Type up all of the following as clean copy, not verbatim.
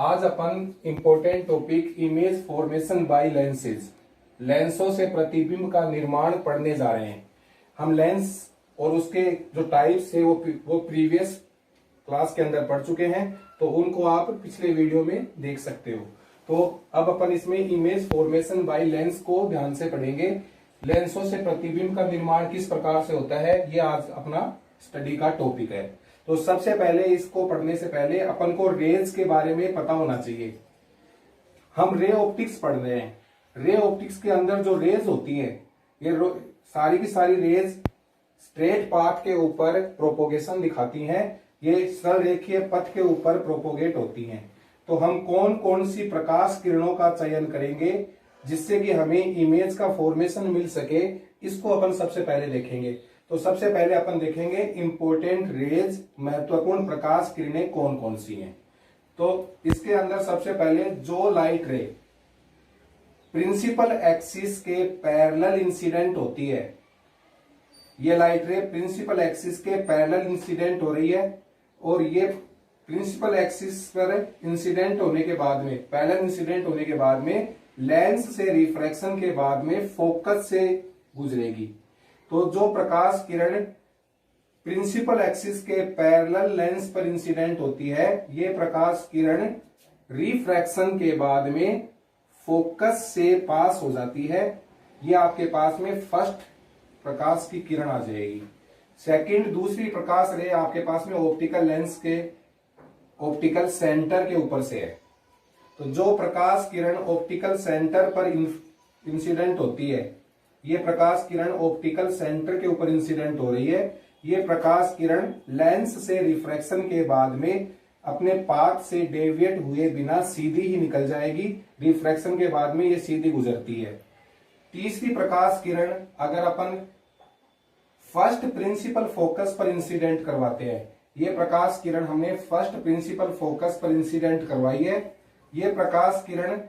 आज अपन important topic image formation by lenses, लेंसों से प्रतिबिंब का निर्माण पढ़ने जा रहे हैं। हम लेंस और उसके जो टाइप्स है वो प्रीवियस क्लास के अंदर पढ़ चुके हैं, तो उनको आप पिछले वीडियो में देख सकते हो। तो अब अपन इसमें इमेज फॉर्मेशन बाय लेंस को ध्यान से पढ़ेंगे। लेंसों से प्रतिबिंब का निर्माण किस प्रकार से होता है, ये आज अपना स्टडी का टॉपिक है। तो सबसे पहले इसको पढ़ने से पहले अपन को रेज के बारे में पता होना चाहिए। हम रे ऑप्टिक्स पढ़ रहे हैं। रे ऑप्टिक्स के अंदर जो रेज होती है, ये सारी की सारी रेज स्ट्रेट पाथ के ऊपर प्रोपोगेशन दिखाती हैं। ये सरल रेखीय पथ के ऊपर प्रोपोगेट होती हैं। तो हम कौन कौन सी प्रकाश किरणों का चयन करेंगे जिससे कि हमें इमेज का फॉर्मेशन मिल सके, इसको अपन सबसे पहले देखेंगे। तो सबसे पहले अपन देखेंगे इंपॉर्टेंट रेज, महत्वपूर्ण प्रकाश किरणें कौन कौन सी हैं। तो इसके अंदर सबसे पहले जो लाइट रे प्रिंसिपल एक्सिस के पैरेलल इंसिडेंट होती है, ये लाइट रे प्रिंसिपल एक्सिस के पैरेलल इंसिडेंट हो रही है, और ये प्रिंसिपल एक्सिस पर इंसिडेंट होने के बाद में, पैरेलल इंसिडेंट होने के बाद में लेंस से रिफ्रैक्शन के बाद में फोकस से गुजरेगी। तो जो प्रकाश किरण प्रिंसिपल एक्सिस के पैरेलल लेंस पर इंसिडेंट होती है, ये प्रकाश किरण रिफ्रैक्शन के बाद में फोकस से पास हो जाती है। ये आपके पास में फर्स्ट प्रकाश की किरण आ जाएगी। सेकंड, दूसरी प्रकाश रे आपके पास में ऑप्टिकल लेंस के ऑप्टिकल सेंटर के ऊपर से है। तो जो प्रकाश किरण ऑप्टिकल सेंटर पर इंसिडेंट होती है, ये प्रकाश किरण ऑप्टिकल सेंटर के ऊपर इंसिडेंट हो रही है। ये प्रकाश किरण लेंस से रिफ्रैक्शन के बाद में अपने पाथ से डेविएट हुए बिना सीधी ही निकल जाएगी। रिफ्रैक्शन के बाद में ये सीधी गुजरती है। तीसरी प्रकाश किरण अगर अपन फर्स्ट प्रिंसिपल फोकस पर इंसिडेंट करवाते हैं, ये प्रकाश किरण हमने फर्स्ट प्रिंसिपल फोकस पर इंसिडेंट करवाई है। ये प्रकाश किरण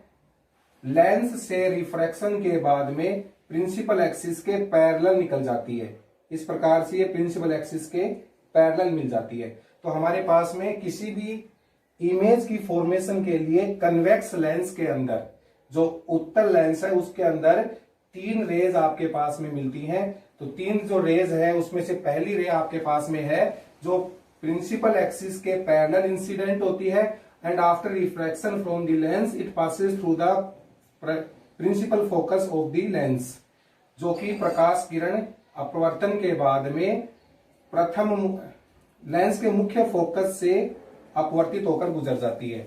लेंस से रिफ्रैक्शन के बाद में प्रिंसिपल एक्सिस के पैरेलल निकल जाती है। इस प्रकार से ये प्रिंसिपल एक्सिस के पैरेलल मिल जाती है। तो हमारे पास में किसी भी इमेज की फॉर्मेशन के लिए कन्वेक्स लेंस के अंदर, जो उत्तल लेंस है उसके अंदर तीन रेज आपके पास में मिलती हैं। तो तीन जो रेज है उसमें से पहली रे आपके पास में है जो प्रिंसिपल एक्सिस के पैरेलल इंसिडेंट होती है, and after refraction from the lens it passes through the principal focus of the lens, जो कि प्रकाश किरण अपवर्तन के बाद में प्रथम लेंस के मुख्य फोकस से अपवर्तित होकर गुजर जाती है।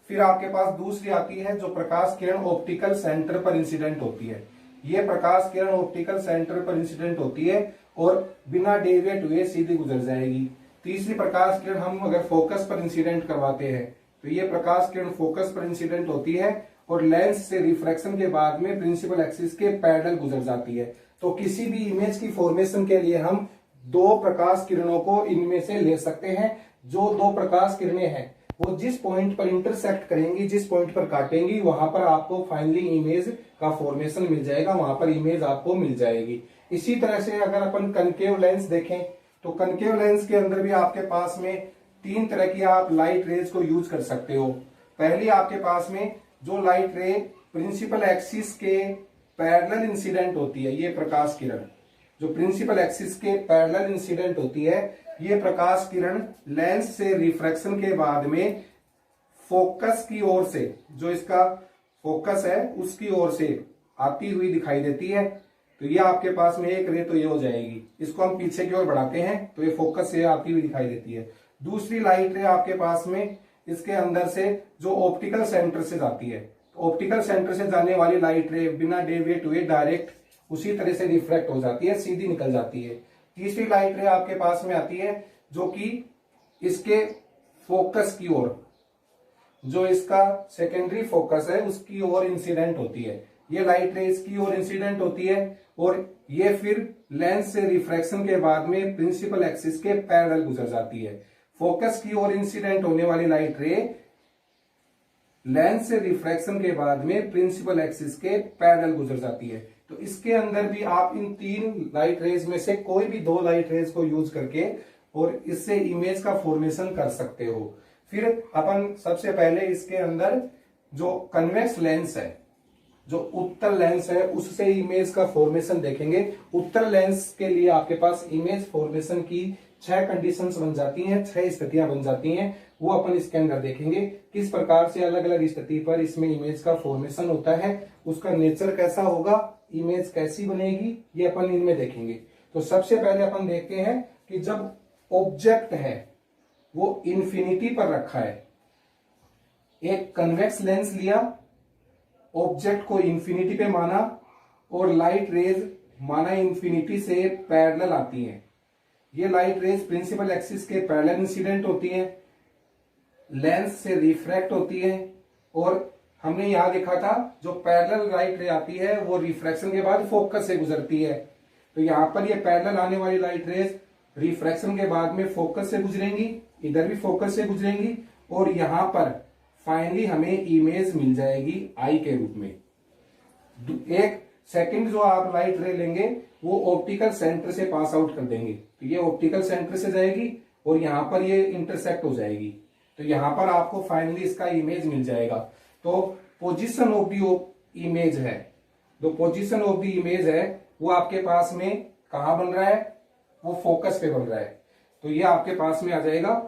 फिर आपके पास दूसरी आती है जो प्रकाश किरण ऑप्टिकल सेंटर पर इंसिडेंट होती है। ये प्रकाश किरण ऑप्टिकल सेंटर पर इंसिडेंट होती है और बिना डेविएट हुए सीधी गुजर जाएगी। तीसरी प्रकाश किरण हम अगर फोकस पर इंसिडेंट करवाते हैं, तो ये प्रकाश किरण फोकस पर इंसिडेंट होती है और लेंस से रिफ्रैक्शन के बाद में प्रिंसिपल एक्सिस के पैरेलल गुजर जाती है। तो किसी भी इमेज की फॉर्मेशन के लिए हम दो प्रकाश किरणों को इनमें से ले सकते हैं। जो दो प्रकाश किरणें हैं वो जिस पॉइंट पर इंटरसेक्ट करेंगी, जिस पॉइंट पर काटेंगी, वहां पर आपको फाइनली इमेज का फॉर्मेशन मिल जाएगा, वहां पर इमेज आपको मिल जाएगी। इसी तरह से अगर अपन कनकेव लेंस देखें, तो कनकेव लेंस के अंदर भी आपके पास में तीन तरह की आप लाइट रेज को यूज कर सकते हो। पहली आपके पास में जो लाइट रे प्रिंसिपल एक्सिस के पैरेलल इंसिडेंट होती है, ये प्रकाश किरण जो प्रिंसिपल एक्सिस के पैरेलल इंसिडेंट होती है, ये प्रकाश किरण लेंस से रिफ्रैक्शन के बाद में फोकस की ओर से, जो इसका फोकस है उसकी ओर से आती हुई दिखाई देती है। तो ये आपके पास में एक रे तो ये हो जाएगी। इसको हम पीछे की ओर बढ़ाते हैं तो ये फोकस से आती हुई दिखाई देती है। दूसरी लाइट रे आपके पास में इसके अंदर से जो ऑप्टिकल सेंटर से जाती है, तो ऑप्टिकल सेंटर से जाने वाली लाइट रे बिना डेविएट हुए डायरेक्ट उसी तरह से रिफ्लेक्ट हो जाती है, सीधी निकल जाती है। तीसरी लाइट रे आपके पास में आती है जो कि इसके फोकस की ओर, जो इसका सेकेंडरी फोकस है उसकी ओर इंसिडेंट होती है। ये लाइट रे इसकी ओर इंसिडेंट होती है और ये फिर लेंस से रिफ्रैक्शन के बाद में प्रिंसिपल एक्सिस के पैरेलल गुजर जाती है। फोकस की ओर इंसिडेंट होने वाली लाइट रे लेंस से रिफ्रैक्शन के बाद में प्रिंसिपल एक्सिस के पैरेलल गुजर जाती है। तो इसके अंदर भी आप इन तीन लाइट रेज में से कोई भी दो लाइट रेज को यूज करके और इससे इमेज का फॉर्मेशन कर सकते हो। फिर अपन सबसे पहले इसके अंदर जो कन्वेक्स लेंस है, जो उत्तल लेंस है, उससे इमेज का फॉर्मेशन देखेंगे। उत्तल लेंस के लिए आपके पास इमेज फॉर्मेशन की 6 कंडीशंस बन जाती हैं, 6 स्थितियां बन जाती हैं। वो अपन इसके अंदर देखेंगे किस प्रकार से अलग अलग स्थिति पर इसमें इमेज का फॉर्मेशन होता है, उसका नेचर कैसा होगा, इमेज कैसी बनेगी, ये अपन इनमें देखेंगे। तो सबसे पहले अपन देखते हैं कि जब ऑब्जेक्ट है वो इंफिनिटी पर रखा है, एक कन्वेक्स लेंस लिया, ऑब्जेक्ट को इंफिनिटी पे माना और लाइट रेज माना इंफिनिटी से पैरेलल आती हैं। ये लाइट रेज प्रिंसिपल एक्सिस के पैरेलल इंसिडेंट होती हैं, लेंस से रिफ्रैक्ट होती है, और हमने यहां देखा था जो पैरेलल लाइट रे आती है वो रिफ्रैक्शन के बाद फोकस से गुजरती है। तो यहां पर ये पैरेलल आने वाली लाइट रेज रिफ्रैक्शन के बाद में फोकस से गुजरेंगी, इधर भी फोकस से गुजरेंगी, और यहां पर फाइनली हमें इमेज मिल जाएगी आई के रूप में। एक सेकंड जो आप लाइट रे लेंगे वो ऑप्टिकल सेंटर से पास आउट कर देंगे, तो ये ऑप्टिकल सेंटर से जाएगी और यहां पर ये इंटरसेक्ट हो जाएगी, तो यहां पर आपको फाइनली इसका इमेज मिल जाएगा। तो पोजीशन ऑफ दी इमेज है, जो पोजीशन ऑफ दी इमेज है वो आपके पास में कहां बन रहा है, वो फोकस पे बन रहा है। तो ये आपके पास में आ जाएगा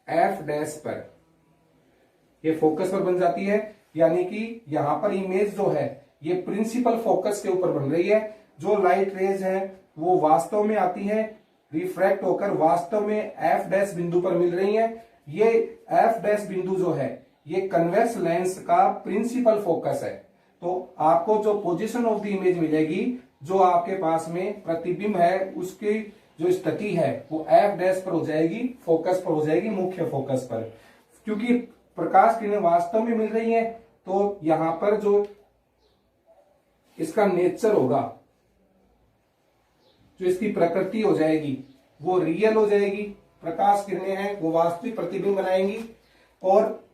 एफ डैश पर, ये फोकस पर बन जाती है, यानी कि यहां पर इमेज जो है ये प्रिंसिपल फोकस के ऊपर बन रही है। जो लाइट रेज है वो वास्तव में आती है, रिफ्रैक्ट होकर वास्तव में एफ डैश बिंदु पर मिल रही है। ये एफ डैश बिंदु जो है ये कन्वेक्स लेंस का प्रिंसिपल फोकस है। तो आपको जो पोजीशन ऑफ द इमेज मिलेगी, जो आपके पास में प्रतिबिंब है उसकी जो स्थिति है वो एफ डैश पर हो जाएगी, फोकस पर हो जाएगी, मुख्य फोकस पर। क्योंकि प्रकाश किरणें वास्तव में मिल रही हैं, तो यहां पर जो इसका नेचर होगा, जो इसकी प्रकृति हो जाएगी वो रियल हो जाएगी। प्रकाश किरणें हैं वो वास्तविक प्रतिबिंब बनाएंगी, और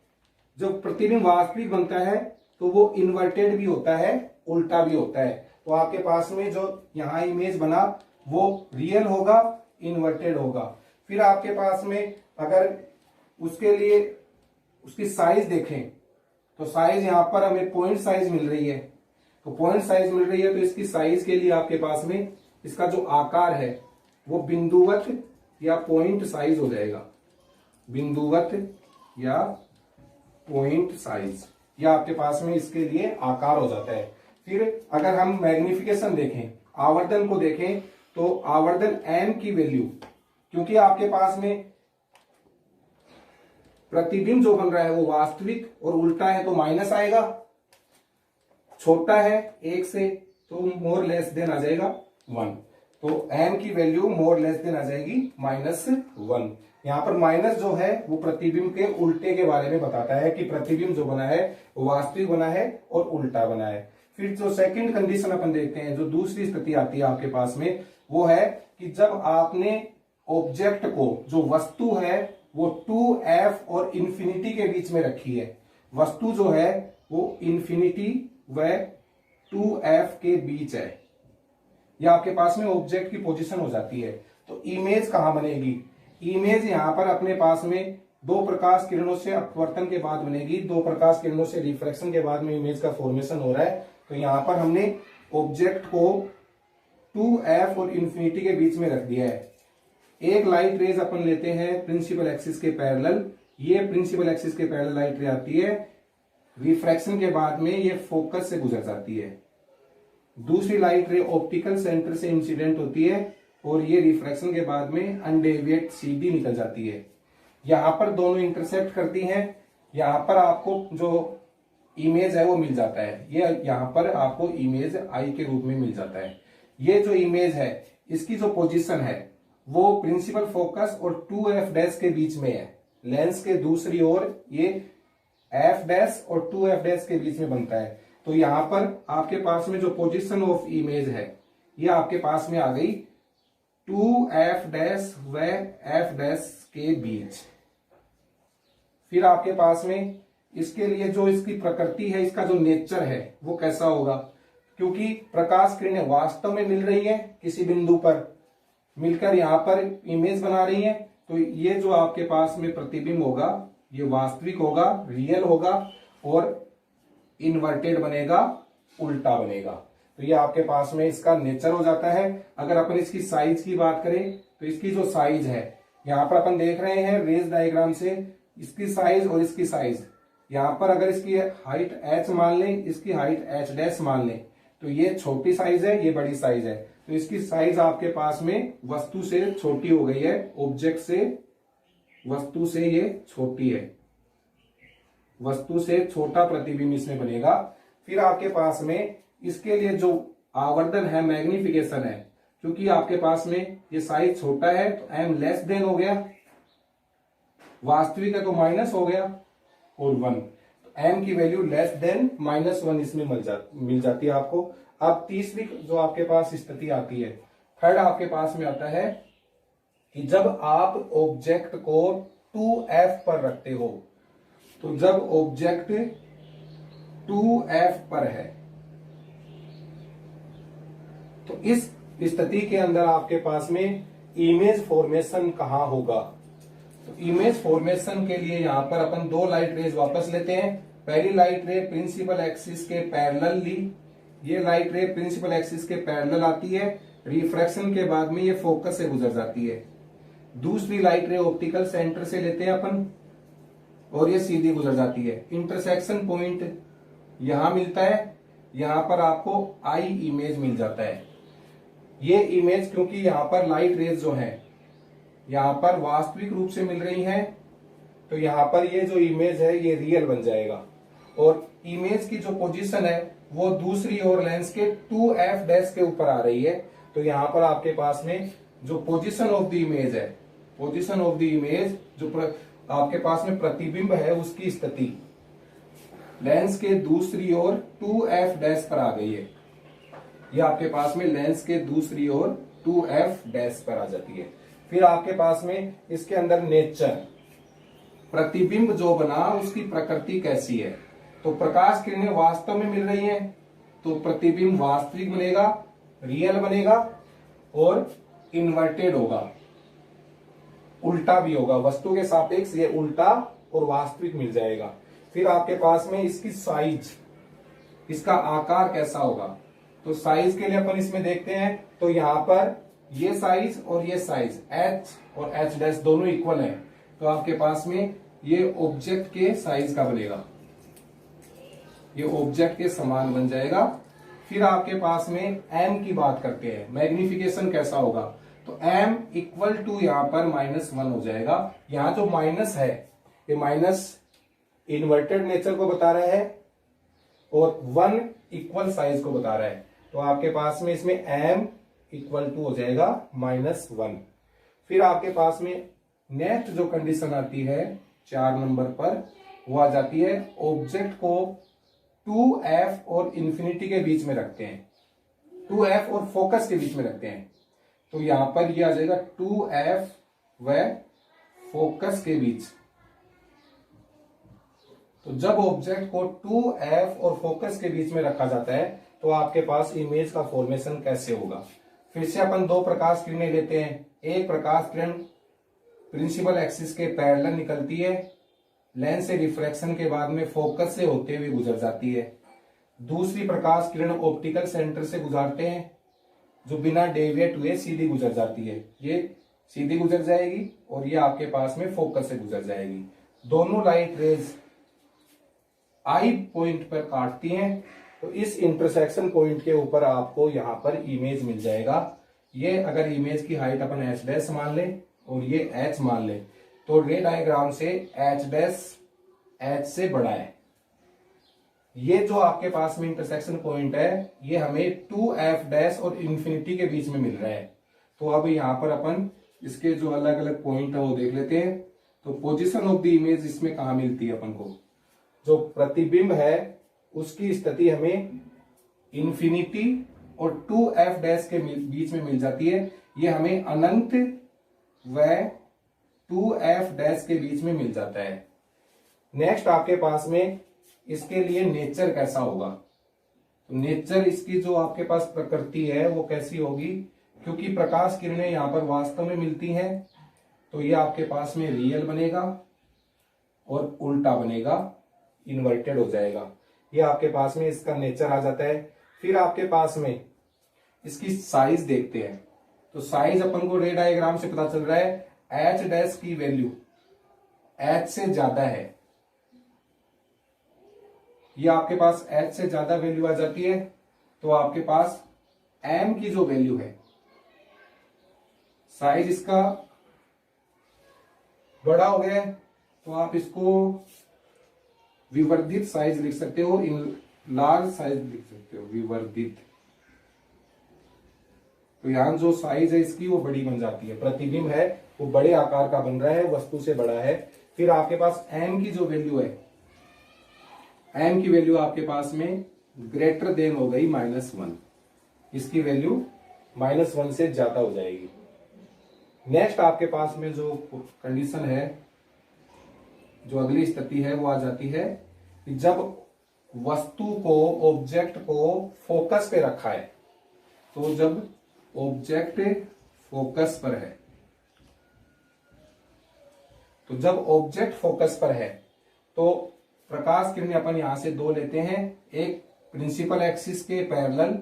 जब प्रतिबिंब वास्तविक बनता है तो वो इन्वर्टेड भी होता है, उल्टा भी होता है। तो आपके पास में जो यहां इमेज बना वो रियल होगा, इन्वर्टेड होगा। फिर आपके पास में अगर उसके लिए उसकी साइज देखें तो साइज यहां पर हमें पॉइंट साइज मिल रही है, तो पॉइंट साइज मिल रही है, तो इसकी साइज के लिए आपके पास में इसका जो आकार है वो बिंदुवत या पॉइंट साइज हो जाएगा, बिंदुवत या पॉइंट साइज, या आपके पास में इसके लिए आकार हो जाता है। फिर अगर हम मैग्निफिकेशन देखें, आवर्धन को देखें, तो आवर्धन एम की वैल्यू, क्योंकि आपके पास में प्रतिबिंब जो बन रहा है वो वास्तविक और उल्टा है तो माइनस आएगा, छोटा है 1 से तो मोर लेस देन आ जाएगा 1, तो एम की वैल्यू मोर लेस देन आ जाएगी -1। यहां पर माइनस जो है वो प्रतिबिंब के उल्टे के बारे में बताता है कि प्रतिबिंब जो बना है वो वास्तविक बना है और उल्टा बना है। फिर जो सेकंड कंडीशन अपन देखते हैं, जो दूसरी स्थिति आती है आपके पास में, वो है कि जब आपने ऑब्जेक्ट को, जो वस्तु है वो 2f और इंफिनिटी के बीच में रखी है, वस्तु जो है वो इंफिनिटी व 2f के बीच है, यह आपके पास में ऑब्जेक्ट की पोजीशन हो जाती है। तो इमेज कहां बनेगी, इमेज यहां पर अपने पास में 2 प्रकाश किरणों से अपवर्तन के बाद बनेगी, 2 प्रकाश किरणों से रिफ्रैक्शन के बाद में इमेज का फॉर्मेशन हो रहा है। तो यहां पर हमने ऑब्जेक्ट को 2f और इंफिनिटी के बीच में रख दिया है। एक लाइट रेज अपन लेते हैं प्रिंसिपल एक्सिस के पैरेलल, ये प्रिंसिपल एक्सिस के पैरेलल लाइट रे आती है, रिफ्रैक्शन के बाद में ये फोकस से गुजर जाती है। दूसरी लाइट रे ऑप्टिकल सेंटर से इंसिडेंट होती है और ये रिफ्रैक्शन के बाद में अनडेविएट सीधी निकल जाती है। यहां पर दोनों इंटरसेक्ट करती हैं, यहां पर आपको जो इमेज है वो मिल जाता है, ये यहां पर आपको इमेज आई के रूप में मिल जाता है। ये जो इमेज है इसकी जो पोजीशन है वो प्रिंसिपल फोकस और 2f डैश के बीच में है, लेंस के दूसरी ओर ये f डैश और 2f डैश के बीच में बनता है। तो यहां पर आपके पास में जो पोजीशन ऑफ इमेज है ये आपके पास में आ गई 2f डैश व f डैश के बीच। फिर आपके पास में इसके लिए जो इसकी प्रकृति है, इसका जो नेचर है वो कैसा होगा, क्योंकि प्रकाश किरणें वास्तव में मिल रही है, किसी बिंदु पर मिलकर यहां पर इमेज बना रही है, तो ये जो आपके पास में प्रतिबिंब होगा ये वास्तविक होगा, रियल होगा, और इन्वर्टेड बनेगा, उल्टा बनेगा। तो ये आपके पास में इसका नेचर हो जाता है। अगर अपन इसकी साइज की बात करें तो इसकी जो साइज है, यहां पर अपन देख रहे हैं रेज डायग्राम से इसकी साइज और इसकी साइज। यहां पर अगर इसकी हाइट h मान लें, इसकी हाइट h डैश मान लें, तो ये छोटी साइज है, ये बड़ी साइज है। तो इसकी साइज आपके पास में वस्तु से छोटी हो गई है, ऑब्जेक्ट से, वस्तु से ये छोटी है, वस्तु से छोटा प्रतिबिंब इसमें बनेगा। फिर आपके पास में इसके लिए जो आवर्धन है, मैग्निफिकेशन है, क्योंकि आपके पास में ये साइज छोटा है तो m लेस देन हो गया, वास्तविक है तो माइनस हो गया, और 1, तो m की वैल्यू लेस देन -1 इसमें मिल जाती है आपको। अब तीसरी जो आपके पास स्थिति आती है, थर्ड आपके पास में आता है कि जब आप ऑब्जेक्ट को 2f पर रखते हो, तो जब ऑब्जेक्ट 2f पर है तो इस स्थिति के अंदर आपके पास में इमेज फॉर्मेशन कहां होगा। तो इमेज फॉर्मेशन के लिए यहां पर अपन दो लाइट रेज वापस लेते हैं। पहली लाइट रे प्रिंसिपल एक्सिस के पैरेलल ली, ये लाइट रे प्रिंसिपल एक्सिस के पैरेलल आती है, रिफ्रैक्शन के बाद में ये फोकस से गुजर जाती है। दूसरी लाइट रे ऑप्टिकल सेंटर से लेते हैं अपन और ये सीधी गुजर जाती है। इंटरसेक्शन पॉइंट यहां मिलता है, यहां पर आपको आई इमेज मिल जाता है। ये इमेज क्योंकि यहां पर लाइट रेज जो है यहां पर वास्तविक रूप से मिल रही हैं, तो यहां पर ये जो इमेज है ये रियल बन जाएगा। और इमेज की जो पोजीशन है वो दूसरी ओर लेंस के 2f डैश के ऊपर आ रही है। तो यहां पर आपके पास में जो पोजीशन ऑफ द इमेज है, पोजीशन ऑफ द इमेज जो आपके पास में प्रतिबिंब है उसकी स्थिति लेंस के दूसरी ओर 2f डैश पर आ गई है। ये आपके पास में लेंस के दूसरी ओर 2f डैश पर आ जाती है। फिर आपके पास में इसके अंदर नेचर, प्रतिबिंब जो बना उसकी प्रकृति कैसी है। तो प्रकाश किरणें वास्तव में मिल रही हैं तो प्रतिबिंब वास्तविक बनेगा, रियल बनेगा, और इन्वर्टेड होगा, उल्टा भी होगा, वस्तु के सापेक्ष ये उल्टा और वास्तविक मिल जाएगा। फिर आपके पास में इसकी साइज, इसका आकार कैसा होगा। तो साइज के लिए अपन इसमें देखते हैं तो यहां पर ये साइज और ये साइज h और h डैश दोनों इक्वल हैं, तो आपके पास में ये ऑब्जेक्ट के साइज का बनेगा, ये ऑब्जेक्ट के समान बन जाएगा। फिर आपके पास में m की बात करते हैं, मैग्निफिकेशन कैसा होगा। तो m इक्वल टू यहां पर -1 हो जाएगा। यहां जो माइनस है ये माइनस इन्वर्टेड नेचर को बता रहा है और 1 इक्वल साइज को बता रहा है। तो आपके पास में इसमें m इक्वल टू हो जाएगा -1। फिर आपके पास में नेक्स्ट जो कंडीशन आती है 4 नंबर पर, वो आ जाती है ऑब्जेक्ट को 2f और इंफिनिटी के बीच में रखते हैं, 2f और फोकस के बीच में रखते हैं। तो यहां पर ये आ जाएगा 2f व फोकस के बीच। तो जब ऑब्जेक्ट को 2f और फोकस के बीच में रखा जाता है तो आपके पास इमेज का फॉर्मेशन कैसे होगा। फिर से अपन दो प्रकाश किरणें लेते हैं। एक प्रकाश किरण प्रिंसिपल एक्सिस के पैरेलल निकलती है, लेंस से रिफ्रैक्शन के बाद में फोकस से होते हुए गुजर जाती है। दूसरी प्रकाश किरण ऑप्टिकल सेंटर से गुजरते हैं, जो बिना डेविएट हुए सीधी गुजर जाती है। ये सीधी गुजर जाएगी और ये आपके पास में फोकस से गुजर जाएगी। दोनों लाइट रेज आई पॉइंट पर काटती हैं, तो इस इंटरसेक्शन पॉइंट के ऊपर आपको यहां पर इमेज मिल जाएगा। ये अगर इमेज की हाइट अपन h डैश मान लें और ये h मान लें तो रे डायग्राम से h डैश h से बड़ा है। ये जो आपके पास में इंटरसेक्शन पॉइंट है ये हमें 2f डैश और इंफिनिटी के बीच में मिल रहा है। तो अब यहां पर अपन इसके जो अलग अलग पॉइंट है वो देख लेते हैं। तो पोजीशन ऑफ द इमेज इसमें कहां मिलती है अपन को, जो प्रतिबिंब है उसकी स्थिति हमें इंफिनिटी और 2f डैश के बीच में मिल जाती है। ये हमें अनंत व 2f डैश के बीच में मिल जाता है। नेक्स्ट आपके पास में इसके लिए नेचर कैसा होगा। तो नेचर इसकी जो आपके पास प्रकृति है वो कैसी होगी, क्योंकि प्रकाश किरणें यहां पर वास्तव में मिलती हैं तो ये आपके पास में रियल बनेगा, और उल्टा बनेगा, इन्वर्टेड हो जाएगा। ये आपके पास में इसका नेचर आ जाता है। फिर आपके पास में इसकी साइज देखते हैं। तो साइज अपन को रे डायग्राम से पता चल रहा है एच डैश की वैल्यू एच से ज्यादा है। ये आपके पास एच से ज्यादा वैल्यू आ जाती है तो आपके पास एम की जो वैल्यू है, साइज इसका बड़ा हो गया है तो आप इसको विवर्धित साइज लिख सकते हो, इन लार्ज साइज लिख सकते हो, विवर्धित। तो यहां जो साइज है इसकी वो बड़ी बन जाती है, प्रतिबिंब है वो बड़े आकार का बन रहा है, वस्तु से बड़ा है। फिर आपके पास एम की जो वैल्यू है, एम की वैल्यू आपके पास में ग्रेटर देन हो गई -1, इसकी वैल्यू -1 से ज्यादा हो जाएगी। नेक्स्ट आपके पास में जो कंडीशन है, जो अगली स्थिति है वो आ जाती है कि जब वस्तु को, ऑब्जेक्ट को फोकस पे रखा है, तो जब ऑब्जेक्ट फोकस पर है, तो जब ऑब्जेक्ट फोकस पर है तो प्रकाश किरणें अपन यहां से दो लेते हैं। एक प्रिंसिपल एक्सिस के पैरेलल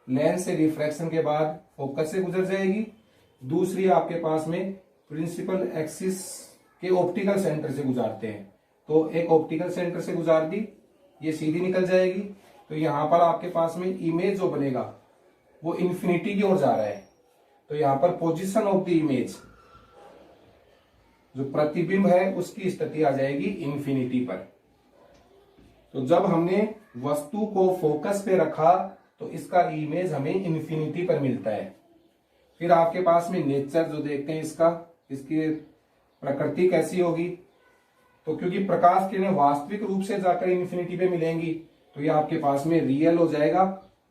लेंस से रिफ्रैक्शन के बाद फोकस से गुजर जाएगी, दूसरी आपके पास में प्रिंसिपल एक्सिस के ऑप्टिकल सेंटर से गुजारते हैं। तो एक ऑप्टिकल सेंटर से गुजार दी, ये सीधी निकल जाएगी। तो यहां पर आपके पास में इमेज जो बनेगा वो इंफिनिटी की ओर जा रहा है। तो यहां पर पोजीशन ऑफ द इमेज, जो प्रतिबिंब है उसकी स्थिति आ जाएगी इंफिनिटी पर। तो जब हमने वस्तु को फोकस पे रखा तो इसका इमेज हमें इंफिनिटी पर मिलता है। फिर आपके पास में नेचर जो देखते हैं इसका, इसकी प्रकृति कैसी होगी, तो क्योंकि प्रकाश किरणें वास्तविक रूप से जाकर इंफिनिटी पे मिलेंगी तो ये आपके पास में रियल हो जाएगा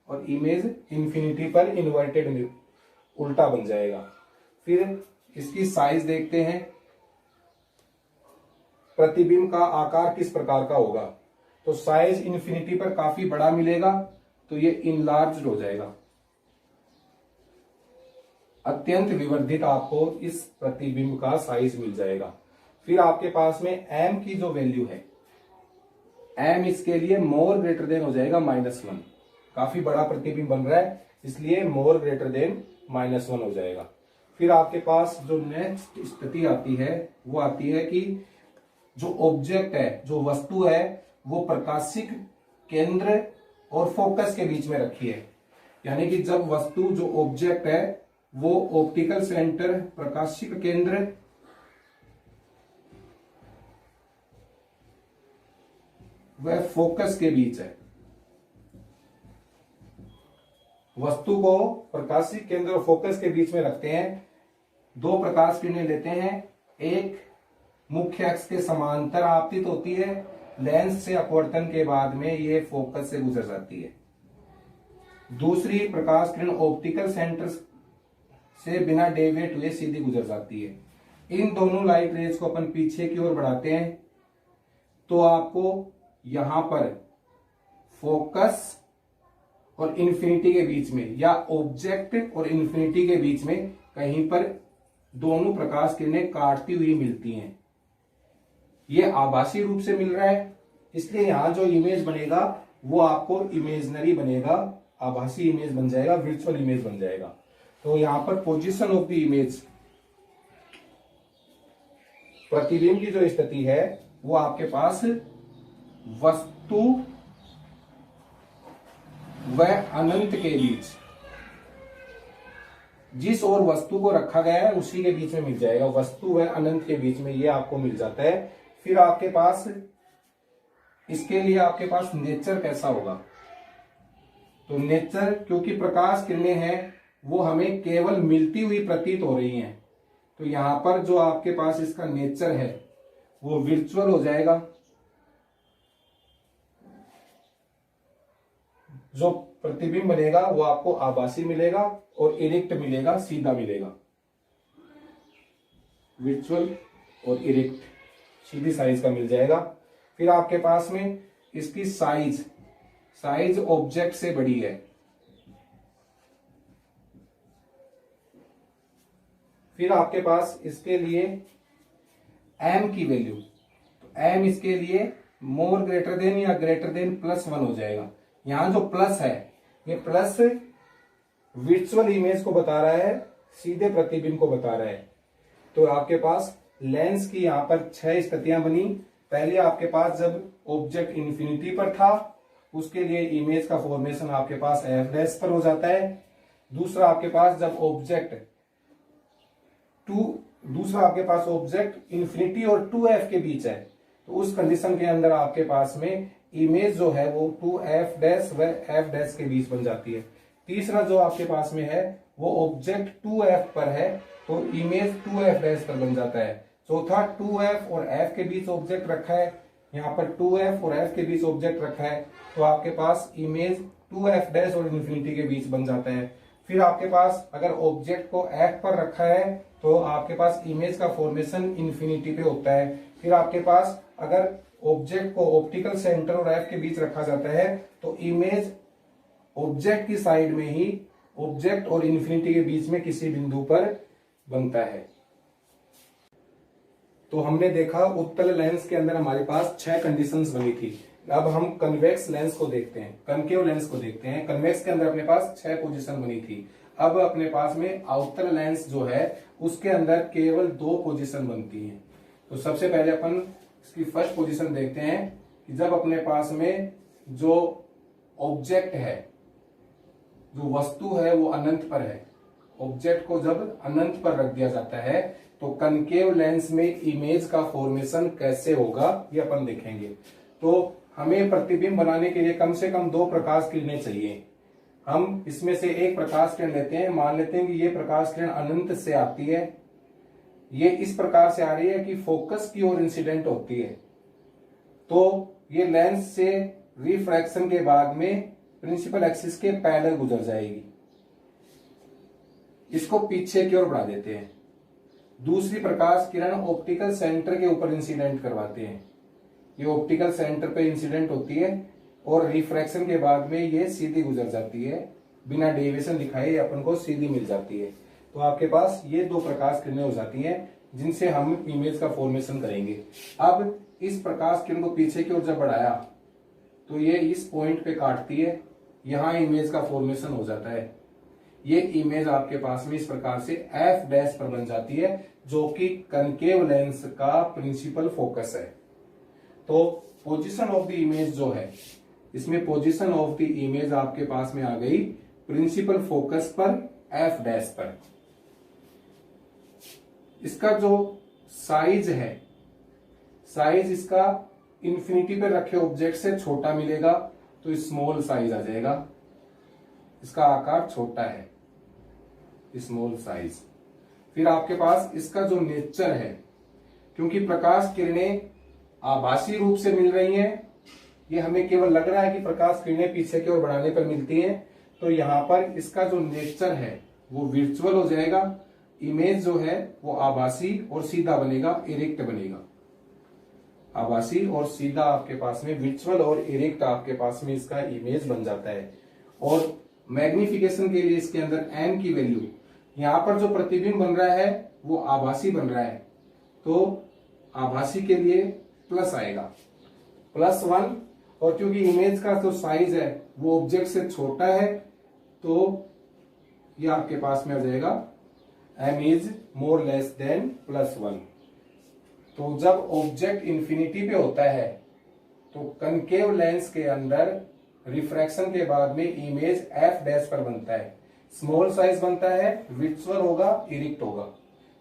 और इमेज इंफिनिटी पर इन्वर्टेड, उल्टा बन जाएगा। फिर इसकी साइज देखते हैं, प्रतिबिंब का आकार किस प्रकार का होगा, तो साइज इंफिनिटी पर काफी बड़ा मिलेगा तो ये इनलार्ज हो जाएगा, अत्यंत विवर्धित आपको इस प्रतिबिंब का साइज मिल जाएगा। फिर आपके पास में एम की जो वैल्यू है, एम इसके लिए मोर ग्रेटर देन हो जाएगा -1, काफी बड़ा प्रतिबिंब बन रहा है इसलिए मोर ग्रेटर देन -1 हो जाएगा। फिर आपके पास जो नेक्स्ट स्थिति आती है वो आती है कि जो ऑब्जेक्ट है, जो वस्तु है, वो प्रकाशिक केंद्र और फोकस के बीच में रखी है। यानी कि जब वस्तु, जो ऑब्जेक्ट है, वो ऑप्टिकल सेंटर, प्रकाशिक केंद्र वह फोकस के बीच है। वस्तु को प्रकाशिक केंद्र और फोकस के बीच में रखते हैं, दो प्रकाश किरणें लेते हैं, एक मुख्य अक्ष के समांतर आपतित होती है, लेंस से अपवर्तन के बाद में ये फोकस से गुजर जाती है। दूसरी प्रकाश किरण ऑप्टिकल सेंटर से बिना डेविएट हुए सीधी गुजर जाती है। इन दोनों लाइट रेज को अपन पीछे की ओर बढ़ाते हैं तो आपको यहां पर फोकस और इंफिनिटी के बीच में, या ऑब्जेक्ट और इंफिनिटी के बीच में कहीं पर दोनों प्रकाश किरणें काटती हुई मिलती हैं। ये आभासी रूप से मिल रहा है इसलिए यहां जो इमेज बनेगा वो आपको इमेजनरी बनेगा, आभासी इमेज बन जाएगा, वर्चुअल इमेज बन जाएगा। तो यहां पर पोजीशन ऑफ द इमेज, प्रतिबिंब की जो स्थिति है वो आपके पास वस्तु व अनंत के बीच, जिस ओर वस्तु को रखा गया है उसी के बीच में मिल जाएगा, वस्तु व अनंत के बीच में ये आपको मिल जाता है। फिर आपके पास, इसके लिए आपके पास नेचर कैसा होगा, तो नेचर, क्योंकि प्रकाश किरणें हैं वो हमें केवल मिलती हुई प्रतीत हो रही हैं, तो यहां पर जो आपके पास इसका नेचर है वो वर्चुअल हो जाएगा। जो प्रतिबिंब बनेगा वो आपको आभासी मिलेगा और इरेक्ट मिलेगा, सीधा मिलेगा, वर्चुअल और इरेक्ट, सीधी साइज का मिल जाएगा। फिर आपके पास में इसकी साइज ऑब्जेक्ट से बड़ी है। फिर आपके पास इसके लिए एम की वैल्यू, तो एम इसके लिए मोर ग्रेटर देन या ग्रेटर देन +1 हो जाएगा। यहां जो प्लस है ये प्लस विजुअल इमेज को बता रहा है, सीधे प्रतिबिंब को बता रहा है। तो आपके पास लेंस की यहां पर 6 स्थितियां बनी। पहले आपके पास जब ऑब्जेक्ट इन्फिनिटी पर था उसके लिए इमेज का फॉर्मेशन आपके पास f' पर हो जाता है। दूसरा आपके पास जब ऑब्जेक्ट इन्फिनिटी और 2f के बीच है तो उस कंडीशन के अंदर आपके पास में इमेज जो है वो 2f' व f' के बीच बन जाती है। तीसरा जो आपके पास में है वो ऑब्जेक्ट 2f पर है तो इमेज 2f' पर बन जाता है। चौथा 2f और f के बीच ऑब्जेक्ट रखा है, यहाँ पर 2f और f के बीच ऑब्जेक्ट रखा है तो आपके पास इमेज 2f' और इन्फिनिटी के बीच बन जाता है। फिर आपके पास अगर ऑब्जेक्ट को f पर रखा है तो आपके पास इमेज का फॉर्मेशन इन्फिनिटी पे होता है। फिर आपके पास अगर ऑब्जेक्ट को ऑप्टिकल सेंटर और f के बीच रखा जाता है तो इमेज ऑब्जेक्ट की साइड में ही ऑब्जेक्ट और इन्फिनिटी के बीच में किसी बिंदु पर बनता है। तो हमने देखा उत्तल लेंस के अंदर हमारे पास 6 कंडीशंस बनी थी। अब हम कन्वेक्स लेंस को देखते हैं, कनकेव लेंस को देखते हैं। कन्वेक्स के अंदर अपने पास 6 पोजीशन बनी थी। अब अपने पास में आउटर लेंस जो है उसके अंदर केवल 2 पोजीशन बनती हैं। तो सबसे पहले अपन इसकी फर्स्ट पोजीशन देखते हैं कि जब अपने पास में जो ऑब्जेक्ट है, जो वस्तु है वो अनंत पर है, ऑब्जेक्ट को जब अनंत पर रख दिया जाता है तो कनकेव लेंस में इमेज का फॉर्मेशन कैसे होगा ये अपन देखेंगे। तो हमें प्रतिबिंब बनाने के लिए कम से कम 2 प्रकाश किरणें चाहिए। हम इसमें से एक प्रकाश किरण लेते हैं, मान लेते हैं कि ये प्रकाश किरण अनंत से आती है, ये इस प्रकार से आ रही है कि फोकस की ओर इंसिडेंट होती है। तो ये लेंस से रिफ्रैक्शन के बाद में प्रिंसिपल एक्सिस के पैरेलल गुजर जाएगी। इसको पीछे की ओर बढ़ा देते हैं। दूसरी प्रकाश किरण ऑप्टिकल सेंटर के ऊपर इंसिडेंट करवाते हैं। ये ऑप्टिकल सेंटर पे इंसिडेंट होती है और रिफ्रैक्शन के बाद में ये सीधी गुजर जाती है, बिना डेविएशन दिखाए अपन को सीधी मिल जाती है। तो आपके पास ये 2 प्रकाश किरणें हो जाती हैं जिनसे हम इमेज का फॉर्मेशन करेंगे। अब इस प्रकाश किरण को पीछे की ओर जब बढ़ाया तो ये इस पॉइंट पे काटती है, यहां इमेज का फॉर्मेशन हो जाता है। ये इमेज आपके पास में इस प्रकार से f' पर बन जाती है जो कि कनकेव लेंस का प्रिंसिपल फोकस है। तो पोजीशन ऑफ द इमेज जो है, इसमें पोजीशन ऑफ द इमेज आपके पास में आ गई प्रिंसिपल फोकस पर f' पर। इसका जो साइज है, साइज इसका इन्फिनिटी पे रखे ऑब्जेक्ट से छोटा मिलेगा तो स्मॉल साइज आ जाएगा। इसका आकार छोटा है, स्मॉल साइज। फिर आपके पास इसका जो नेचर है, क्योंकि प्रकाश किरणें आभासी रूप से मिल रही हैं, ये हमें केवल लग रहा है कि प्रकाश किरणें पीछे की ओर बढ़ाने पर मिलती हैं, तो यहां पर इसका जो नेचर है वो वर्चुअल हो जाएगा। इमेज जो है वो आभासी और सीधा बनेगा, इरेक्ट बनेगा। आभासी और सीधा आपके पास में वर्चुअल और इरेक्ट आपके पास में इसका इमेज बन जाता है। और मैग्निफिकेशन के लिए इसके अंदर n की वैल्यू, यहां पर जो प्रतिबिंब बन रहा है वो आभासी बन रहा है तो आभासी के लिए प्लस आएगा, +1। और क्योंकि इमेज का जो साइज है वो ऑब्जेक्ट से छोटा है तो ये आपके पास में आ जाएगा m is more less than +1। तो जब ऑब्जेक्ट इन्फिनिटी पे होता है तो कनकेव लेंस के अंदर रिफ्रैक्शन के बाद में इमेज f' पर बनता है, स्मॉल साइज बनता है, विजुअल होगा, इरेक्ट होगा।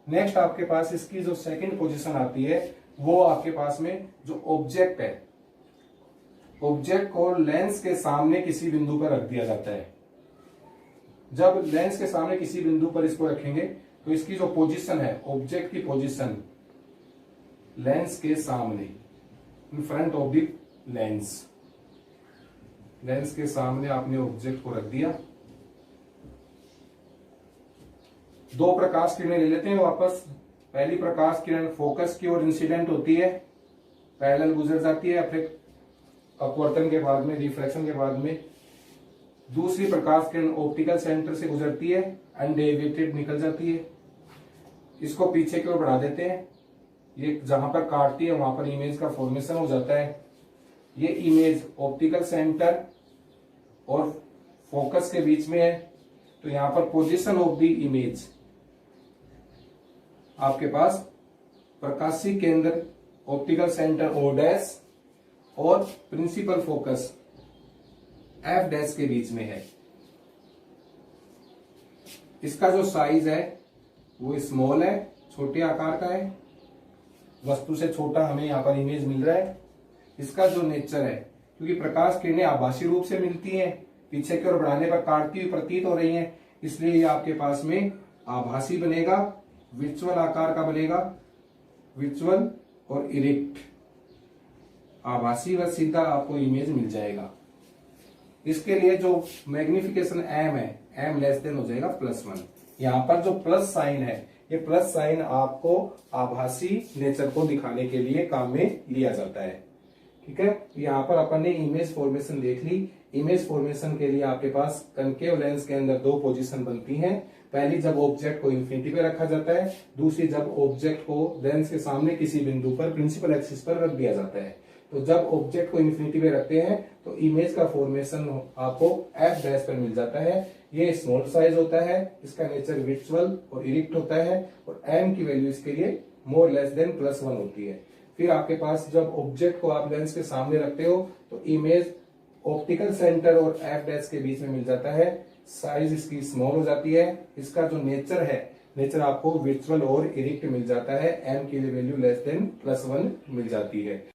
नेक्स्ट आपके पास इसकी जो सेकंड पोजीशन आती है वो आपके पास में जो ऑब्जेक्ट है, ऑब्जेक्ट को लेंस के सामने किसी बिंदु पर रख दिया जाता है। जब लेंस के सामने किसी बिंदु पर इसको रखेंगे तो इसकी जो पोजीशन है, ऑब्जेक्ट की पोजीशन लेंस के सामने, in front of the lens, lens के सामने आपने ऑब्जेक्ट को रख दिया। 2 प्रकाश किरणें ले लेते हैं वापस। पहली प्रकाश किरण फोकस की ओर इंसिडेंट होती है, पैरेलल गुजर जाती है फिर अपवर्तन के बाद में, रिफ्रैक्शन के बाद में। दूसरी प्रकाश किरण ऑप्टिकल सेंटर से गुजरती है, अनडेविएटेड निकल जाती है। इसको पीछे की ओर बढ़ा देते हैं। ये जहां पर काटती है वहां पर इमेज का फॉर्मेशन हो जाता है। ये इमेज ऑप्टिकल सेंटर और फोकस के बीच में है, तो यहां पर पोजीशन ऑफ द इमेज आपके पास प्रकाशीय केंद्र ऑप्टिकल सेंटर ओ डैश और प्रिंसिपल फोकस एफ डैश के बीच में है। इसका जो साइज है वो स्मॉल है, छोटे आकार का है, वस्तु से छोटा हमें यहाँ पर इमेज मिल रहा है। इसका जो नेचर है, क्योंकि प्रकाश किरणें आभासी रूप से मिलती हैं, पीछे की ओर बढ़ाने पर काटती हुई प्रतीत हो रही हैं, इसलिए ये आपके पास में आभासी बनेगा, विर्चुअल आकार का बनेगा, विर्चुअल और इरेक्ट, आभासी व सीधा आपको इमेज मिल जाएगा। इसके लिए जो मैग्निफिकेशन एम है, एम लेस देन हो जाएगा +1। यहाँ पर जो प्लस साइन है, ये प्लस साइन आपको आभासी नेचर को दिखाने के लिए काम में लिया जाता है। ठीक है, यहाँ पर अपन ने इमेज फॉर्मेशन देख ली। इमेज फॉर्मेशन के लिए आपके पास कनकेव लेंस के अंदर 2 पोजीशन बनती हैं। पहली जब ऑब्जेक्ट को इंफिनिटी पे रखा जाता है, दूसरी जब ऑब्जेक्ट को लेंस के सामने किसी बिंदु पर प्रिंसिपल एक्सिस पर रख दिया जाता है। तो जब ऑब्जेक्ट को इंफिनिटी पे रखते हैं तो इमेज का फॉर्मेशन आपको एफ डैश पर मिल जाता है। ये स्मॉल साइज होता है, इसका नेचर विर्चुअल और इरेक्ट होता है और एम की वैल्यू इसके लिए मोर लेस देन +1 होती है। फिर आपके पास जब ऑब्जेक्ट को आप लेंस के सामने रखते हो तो इमेज ऑप्टिकल सेंटर और एफ डैश के बीच में मिल जाता है, साइज इसकी स्मॉल हो जाती है। इसका जो नेचर है, नेचर आपको विर्चुअल और इरेक्ट मिल जाता है, एम की वैल्यू लेस देन +1 मिल जाती है।